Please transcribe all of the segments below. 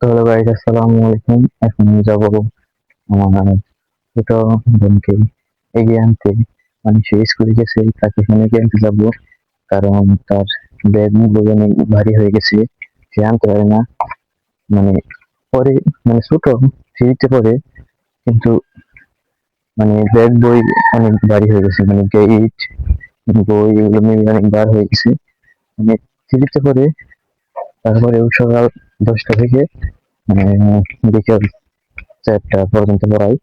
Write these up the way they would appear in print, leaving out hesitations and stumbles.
তো hello guys, আসসালামু আলাইকুম। এখন যাব আমার ছোট বোনকে এগিয়ে আনতে। মানে সে স্কুলে গেছে, তাকে এখন এগিয়ে আনতে যাবো। কারণ তার ব্যাগ মুলো অনেক ভারী হয়ে গেছে, সে আনতে পারে না। মানে পরে, মানে ছোট থ্রিতে পড়ে, কিন্তু মানে ব্যাগ বই অনেক ভারী হয়ে গেছে, মানে গেট বই এগুলো মিলে অনেক বার হয়ে গেছে। মানে থ্রিতে পড়ে, তারপরে সকাল 10টা থেকে বিকেল 4টা পর্যন্ত পড়াই।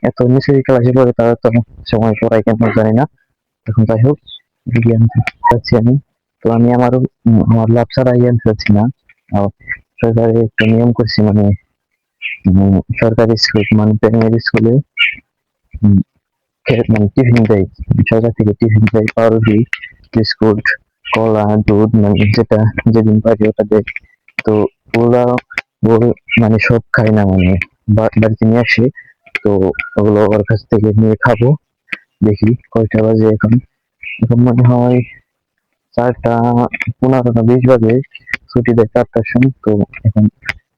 এত নিচে ক্লাসে পড়ে, তারা তো সময় পড়াই কেন জানি না। এখন যাই হোক, এগিয়ে আনতে চাচ্ছি আমি। তো আমি আমার লাভ ছাড়া এগিয়ে আনতে চাচ্ছি না। আর সরকারি একটা নিয়ম করছি, মানে সরকারি স্কুল, মানে প্রাইমারি স্কুলে মানে টিফিন দেয়। সরকার থেকে টিফিন দেয়, পাউরুটি, বিস্কুট, কলা, দুধ, মানে যেটা যেদিন পারি ওটা দেয়। তো ওরা ওর মানে সব খাই না, মানে বাড়িতে নিয়ে আসে। তো ওগুলো ওর কাছ থেকে নিয়ে খাবো। দেখি কয়টা বাজে এখন। এখন মনে হয় 4টা 15 না 20 বাজে। ছুটি দেয় 4টার সময়। তো এখন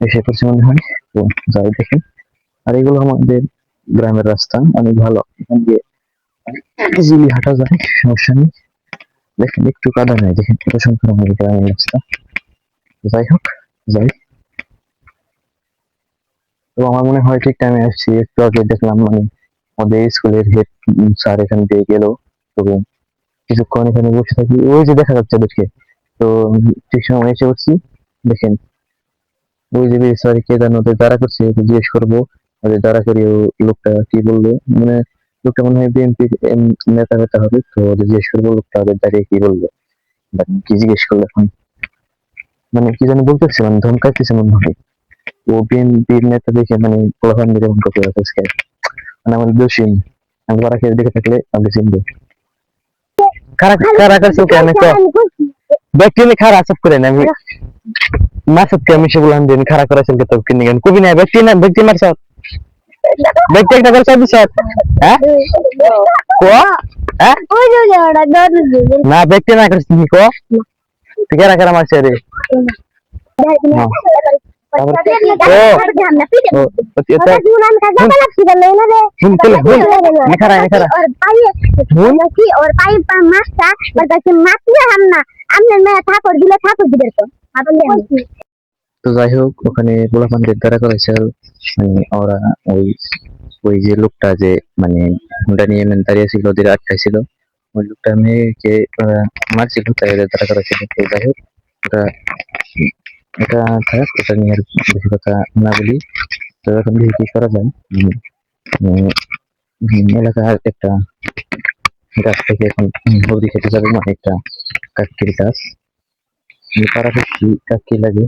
এসে পড়ছে মনে হয়। তো যাই দেখি। আর এগুলো আমাদের গ্রামের রাস্তা, অনেক ভালো, এখান দিয়ে ইজিলি হাঁটা যায়, সমস্যা নেই। দেখেন একটু কাদা নাই, দেখেন কত সুন্দর আমাদের গ্রামের রাস্তা। যাই হোক, যাই। তো আমার মনে হয় ঠিক টাইমে আসছি। একটু আগে দেখলাম, মানে আমাদের স্কুলের হেড স্যার এখান দিয়ে গেল। তো কিছুক্ষণ এখানে বসে থাকি, ওই যে দেখা যাচ্ছে ওদেরকে। তো ঠিক সময় এসে পড়ছি। দেখেন ওই যে স্যার কে যেন ওদের দাঁড়া করছে, ওকে জিজ্ঞেস করবো। ওদের দাঁড়া করিয়ে লোকটা কি বললো, মানে লোকটা মনে হয় বিএনপির নেতা নেতা হবে। তো ওদের জিজ্ঞেস করবো, লোকটা ওদের দাঁড়িয়ে কি বললো বা কি জিজ্ঞেস করলো এখন। মানে কি যেন বলতেছে, মানে ধমকাইতেছে মনে হয়। ও বিএনপির নেতা দেখে মানে পোলাপান দিকে মন করতে পারতেছে। মানে আমাদের দোষী, আমি ওরা খেয়ে দেখে থাকলে আমাকে চিনবে। খারাপ খারাপ আছে ওকে আমি তো ব্যক্তি নিয়ে খারাপ সব করে না। আমি মাসুদ কে আমি সে বললাম যে খারাপ করে আসলে তো কিনে গেন কবি না ব্যক্তি মার সব ব্যক্তি একটা করে সব সব। হ্যাঁ কো, হ্যাঁ না ব্যক্তি না করছিস তুমি কো, ঠিক আছে রাখা মারছে রে। হ্যাঁ তো যাই হোক, ওখানে পোলাপানদের দ্বারা করেছে। মানে ওরা ওই ওই যে লোকটা যে মানে হুন্ডা নিয়ে দাঁড়িয়ে ছিল, ওদের আটকাইছিল, ওই লোকটা মেয়েকে মারছিল, তাই ওদের দ্বারা করেছিল। তো যাই হোক, ওটা এটা থাক, ওটা নিয়ে আর বেশি কথা না বলি। তো এখন দেখি কি করা যায়। এলাকার একটা গাছ থেকে এখন হলদি খেতে যাবে, মানে একটা কাকির গাছ। তারা কাকি লাগে।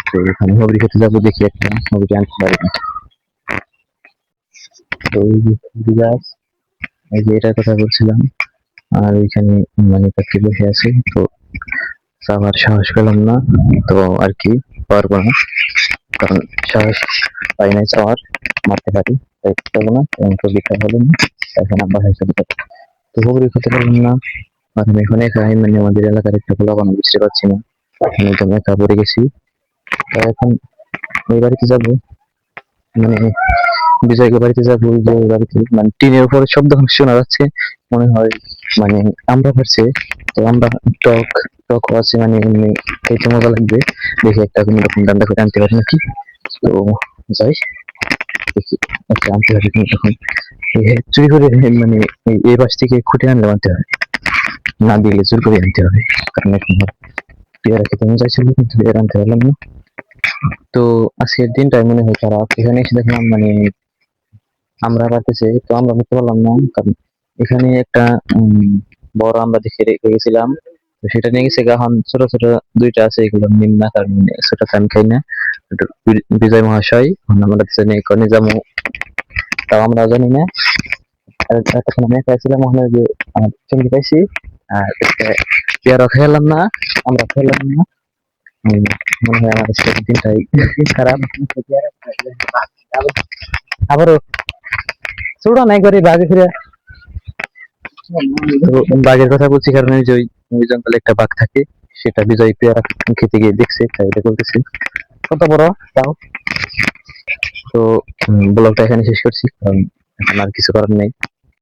তো এখানে হলদি খেতে যাবো, দেখি একটা হলদি আনতে পারি। তো ওই যে হলদি গাছ, এই যে এটার কথা বলছিলাম। আর ওইখানে মানে কাকি বসে আছে। তো যাওয়ার সাহস পেলাম না। তো আর কি, পারবো না, কারণ সাহস পাই নাই যাওয়ার। মারতে পারি, তাই পারবো না, এবং কবিতা হলো না। এখন আব্বা হয়েছে, তো খবরই করতে পারলাম না। আর আমি এখন একাই, মানে আমাদের এলাকার একটা পোলা বানা বুঝতে পারছি না, আমি একদম একা পড়ে গেছি। তো এখন ওই বাড়িতে যাবো, মানে বিজয়কে বাড়িতে যাবো। যে বাড়িতে মানে টিনের উপরে শব্দ শোনা যাচ্ছে, মনে হয় মানে আমরা পারছে। তো আমরা টক টক আছে, মানে এমনি খেতে মজা লাগবে। দেখি একটা কোনো রকম রান্না করে আনতে পারি নাকি। তো যাই দেখি, একটা আনতে হবে কিন্তু তখন চুরি করে, মানে এই বাস থেকে খুঁটে আনলে আনতে হবে, না দিলে চুরি করে আনতে হবে। কারণ এখন পেয়ারা খেতে মজা চাইছিল, কিন্তু পেয়ারা আনতে পারলাম না। তো আজকের দিনটাই মনে হয় খারাপ। এখানে এসে দেখলাম মানে আমরা পারতেছে, তো আমরা বুঝতে পারলাম না। কারণ এখানে একটা বড় আমরা দেখে রেখে গেছিলাম। তো সেটা নিয়ে গেছে এখন। ছোট ছোট দুইটা আছে, এগুলো নিন না, কারণ ছোট আমি খাই না। বিজয় মহাশয় আমরা নিয়ে যাবো, তাও আমরা জানি না। আর তখন আমি খাইছিলাম, মনে হয় যে আমার সঙ্গে খাইছি। আর একটা পেয়ারা খেলাম না, আমরা খেলাম না। মনে হয় আমার আজকের দিনটাই খারাপ। আবারও ছোট নাই করে বাঘে ফিরে। তো বাঘের কথা বলছি কারণ ওই জঙ্গলে একটা বাঘ থাকে, সেটা বিজয় পেয়ারা খেতে গিয়ে দেখছে, তাই এটা বলতেছি। কত বড় তাও? তো ব্লগটা এখানে শেষ করছি, কারণ এখন আর কিছু করার নেই।